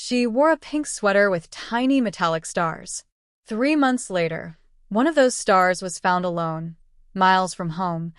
She wore a pink sweater with tiny metallic stars. 3 months later, one of those stars was found alone, miles from home,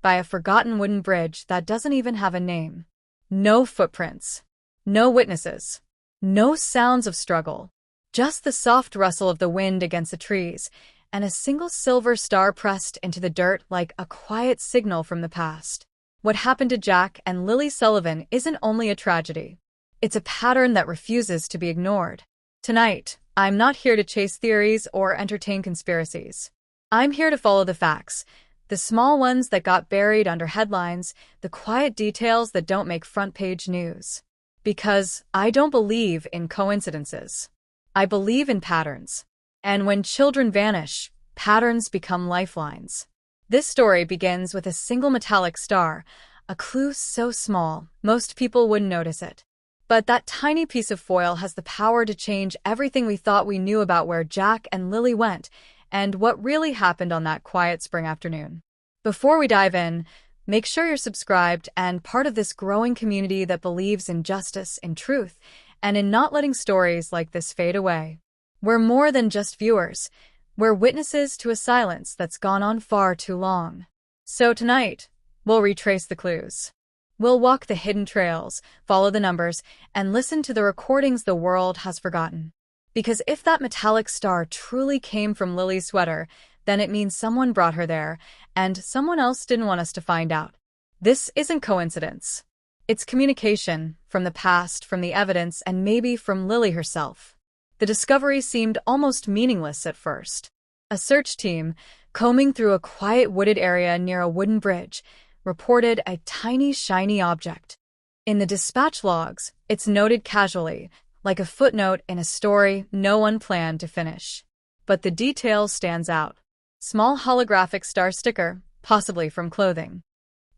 by a forgotten wooden bridge that doesn't even have a name. No footprints. No witnesses. No sounds of struggle. Just the soft rustle of the wind against the trees, and a single silver star pressed into the dirt like a quiet signal from the past. What happened to Jack and Lily Sullivan isn't only a tragedy. It's a pattern that refuses to be ignored. Tonight, I'm not here to chase theories or entertain conspiracies. I'm here to follow the facts, the small ones that got buried under headlines, the quiet details that don't make front-page news. Because I don't believe in coincidences. I believe in patterns. And when children vanish, patterns become lifelines. This story begins with a single metallic star, a clue so small, most people wouldn't notice it. But that tiny piece of foil has the power to change everything we thought we knew about where Jack and Lily went and what really happened on that quiet spring afternoon. Before we dive in, make sure you're subscribed and part of this growing community that believes in justice, in truth, and in not letting stories like this fade away. We're more than just viewers. We're witnesses to a silence that's gone on far too long. So tonight, we'll retrace the clues. We'll walk the hidden trails, follow the numbers, and listen to the recordings the world has forgotten. Because if that metallic star truly came from Lily's sweater, then it means someone brought her there, and someone else didn't want us to find out. This isn't coincidence. It's communication, from the past, from the evidence, and maybe from Lily herself. The discovery seemed almost meaningless at first. A search team, combing through a quiet wooded area near a wooden bridge, reported a tiny, shiny object. In the dispatch logs, it's noted casually, like a footnote in a story no one planned to finish. But the detail stands out. Small holographic star sticker, possibly from clothing.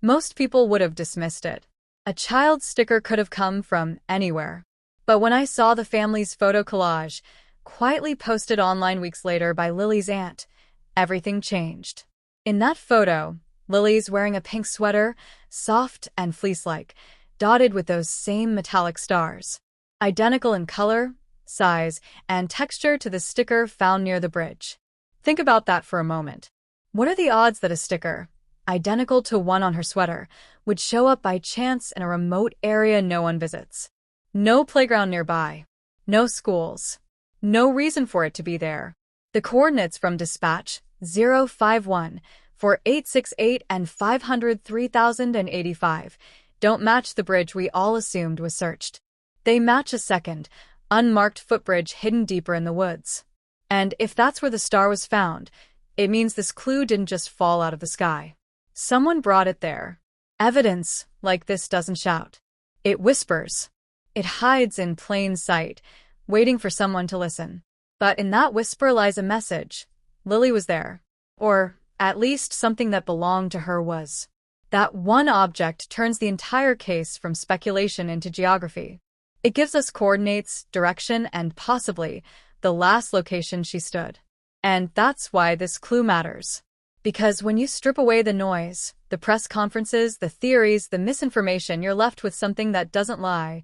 Most people would have dismissed it. A child's sticker could have come from anywhere. But when I saw the family's photo collage, quietly posted online weeks later by Lily's aunt, everything changed. In that photo, Lily's wearing a pink sweater, soft and fleece-like, dotted with those same metallic stars. Identical in color, size, and texture to the sticker found near the bridge. Think about that for a moment. What are the odds that a sticker, identical to one on her sweater, would show up by chance in a remote area no one visits? No playground nearby. No schools. No reason for it to be there. The coordinates from dispatch 051 for 868 and 503,085 don't match the bridge we all assumed was searched. They match a second, unmarked footbridge hidden deeper in the woods. And if that's where the star was found, it means this clue didn't just fall out of the sky. Someone brought it there. Evidence like this doesn't shout. It whispers. It hides in plain sight, waiting for someone to listen. But in that whisper lies a message. Lily was there. Or, at least something that belonged to her was. That one object turns the entire case from speculation into geography. It gives us coordinates, direction, and possibly the last location she stood. And that's why this clue matters. Because when you strip away the noise, the press conferences, the theories, the misinformation, you're left with something that doesn't lie.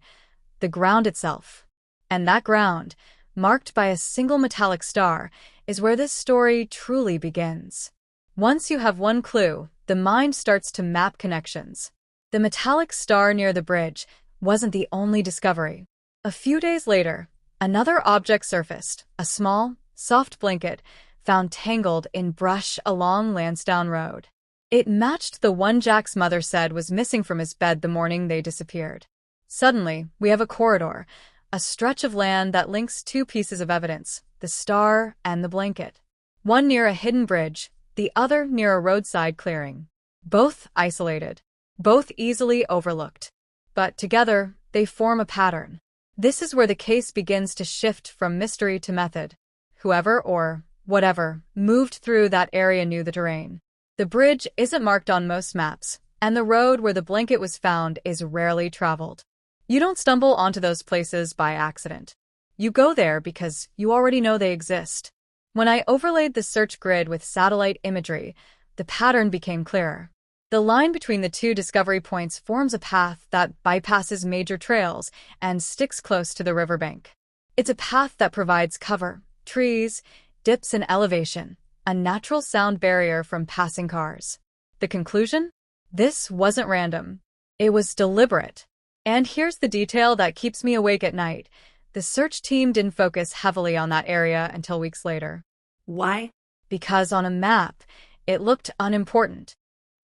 The ground itself. And that ground, marked by a single metallic star, is where this story truly begins. Once you have one clue, the mind starts to map connections. The metallic star near the bridge wasn't the only discovery. A few days later, another object surfaced, a small, soft blanket found tangled in brush along Lansdowne Road. It matched the one Jack's mother said was missing from his bed the morning they disappeared. Suddenly, we have a corridor, a stretch of land that links two pieces of evidence, the star and the blanket. One near a hidden bridge, the other near a roadside clearing. Both isolated, both easily overlooked. But together, they form a pattern. This is where the case begins to shift from mystery to method. Whoever or whatever moved through that area knew the terrain. The bridge isn't marked on most maps, and the road where the blanket was found is rarely traveled. You don't stumble onto those places by accident. You go there because you already know they exist. When I overlaid the search grid with satellite imagery, the pattern became clearer. The line between the two discovery points forms a path that bypasses major trails and sticks close to the riverbank. It's a path that provides cover, trees, dips in elevation, a natural sound barrier from passing cars. The conclusion? This wasn't random. It was deliberate. And here's the detail that keeps me awake at night. The search team didn't focus heavily on that area until weeks later. Why? Because on a map, it looked unimportant.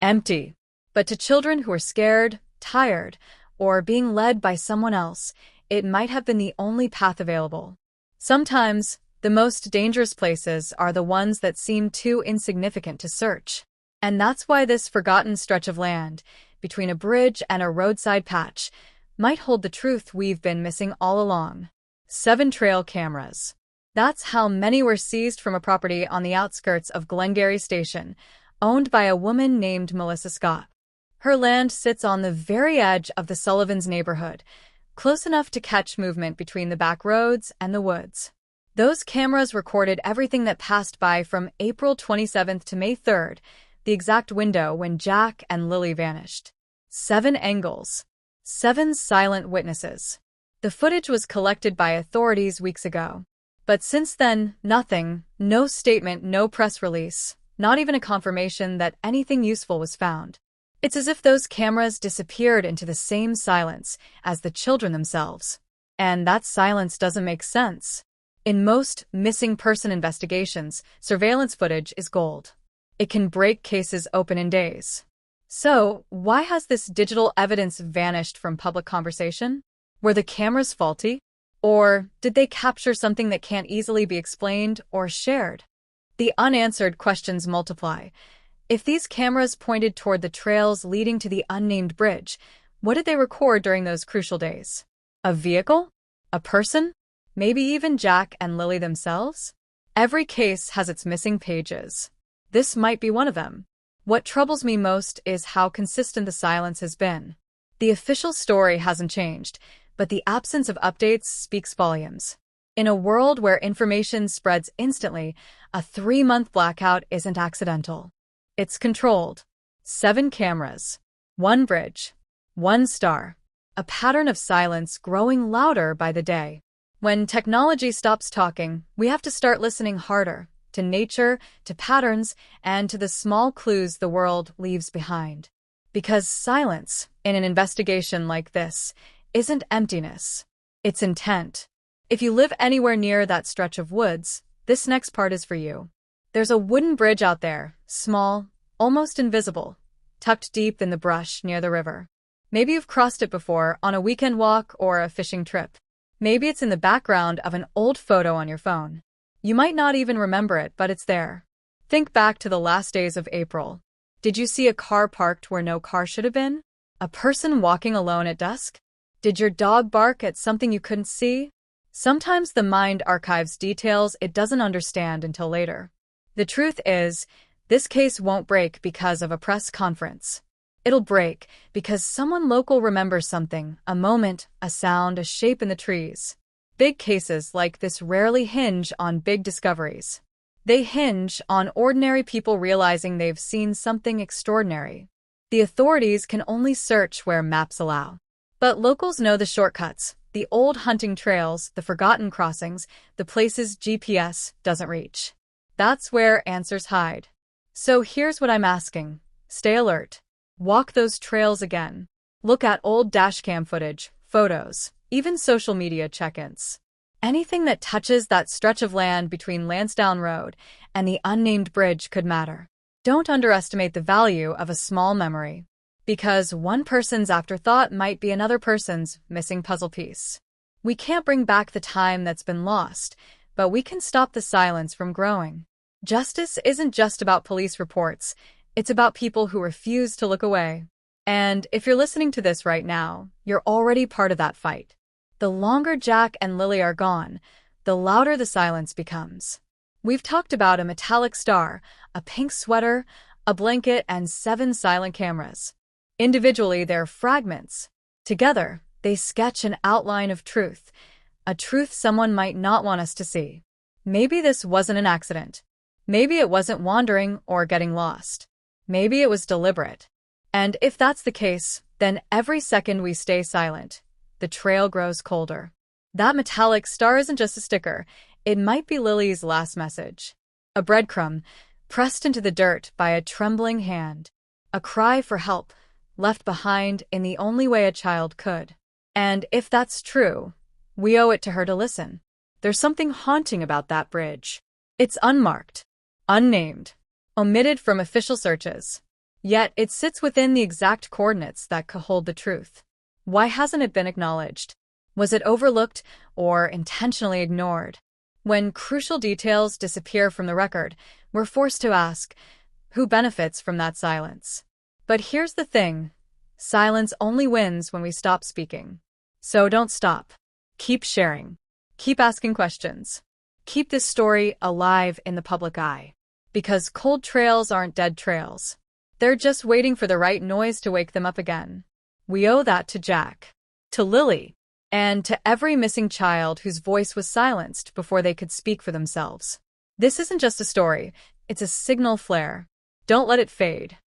Empty. But to children who were scared, tired, or being led by someone else, it might have been the only path available. Sometimes, the most dangerous places are the ones that seem too insignificant to search. And that's why this forgotten stretch of land, between a bridge and a roadside patch, might hold the truth we've been missing all along. 7 trail cameras. That's how many were seized from a property on the outskirts of Glengarry Station, owned by a woman named Melissa Scott. Her land sits on the very edge of the Sullivans' neighborhood, close enough to catch movement between the back roads and the woods. Those cameras recorded everything that passed by from April 27th to May 3rd, the exact window when Jack and Lily vanished. 7 angles. 7 silent witnesses. The footage was collected by authorities weeks ago. But since then, nothing, no statement, no press release, not even a confirmation that anything useful was found. It's as if those cameras disappeared into the same silence as the children themselves. And that silence doesn't make sense. In most missing person investigations, surveillance footage is gold. It can break cases open in days. So, why has this digital evidence vanished from public conversation? Were the cameras faulty? Or did they capture something that can't easily be explained or shared? The unanswered questions multiply. If these cameras pointed toward the trails leading to the unnamed bridge, what did they record during those crucial days? A vehicle? A person? Maybe even Jack and Lily themselves? Every case has its missing pages. This might be one of them. What troubles me most is how consistent the silence has been. The official story hasn't changed, but the absence of updates speaks volumes. In a world where information spreads instantly, a 3-month blackout isn't accidental. It's controlled. 7 cameras. 1 bridge. 1 star. A pattern of silence growing louder by the day. When technology stops talking, we have to start listening harder, to nature, to patterns, and to the small clues the world leaves behind. Because silence, in an investigation like this, isn't emptiness. It's intent. If you live anywhere near that stretch of woods, this next part is for you. There's a wooden bridge out there, small, almost invisible, tucked deep in the brush near the river. Maybe you've crossed it before on a weekend walk or a fishing trip. Maybe it's in the background of an old photo on your phone. You might not even remember it, but it's there. Think back to the last days of April. Did you see a car parked where no car should have been? A person walking alone at dusk? Did your dog bark at something you couldn't see? Sometimes the mind archives details it doesn't understand until later. The truth is, this case won't break because of a press conference. It'll break because someone local remembers something, a moment, a sound, a shape in the trees. Big cases like this rarely hinge on big discoveries. They hinge on ordinary people realizing they've seen something extraordinary. The authorities can only search where maps allow. But locals know the shortcuts, the old hunting trails, the forgotten crossings, the places GPS doesn't reach. That's where answers hide. So here's what I'm asking. Stay alert. Walk those trails again. Look at old dashcam footage, photos, even social media check-ins. Anything that touches that stretch of land between Lansdowne Road and the unnamed bridge could matter. Don't underestimate the value of a small memory. Because one person's afterthought might be another person's missing puzzle piece. We can't bring back the time that's been lost, but we can stop the silence from growing. Justice isn't just about police reports. It's about people who refuse to look away. And if you're listening to this right now, you're already part of that fight. The longer Jack and Lily are gone, the louder the silence becomes. We've talked about a metallic star, a pink sweater, a blanket, and 7 silent cameras. Individually, they're fragments. Together, they sketch an outline of truth, a truth someone might not want us to see. Maybe this wasn't an accident. Maybe it wasn't wandering or getting lost. Maybe it was deliberate. And if that's the case, then every second we stay silent, the trail grows colder. That metallic star isn't just a sticker. It might be Lily's last message. A breadcrumb, pressed into the dirt by a trembling hand. A cry for help, left behind in the only way a child could. And if that's true, we owe it to her to listen. There's something haunting about that bridge. It's unmarked, unnamed, omitted from official searches. Yet it sits within the exact coordinates that could hold the truth. Why hasn't it been acknowledged? Was it overlooked or intentionally ignored? When crucial details disappear from the record, we're forced to ask, who benefits from that silence? But here's the thing. Silence only wins when we stop speaking. So don't stop. Keep sharing. Keep asking questions. Keep this story alive in the public eye. Because cold trails aren't dead trails. They're just waiting for the right noise to wake them up again. We owe that to Jack, to Lily, and to every missing child whose voice was silenced before they could speak for themselves. This isn't just a story, it's a signal flare. Don't let it fade.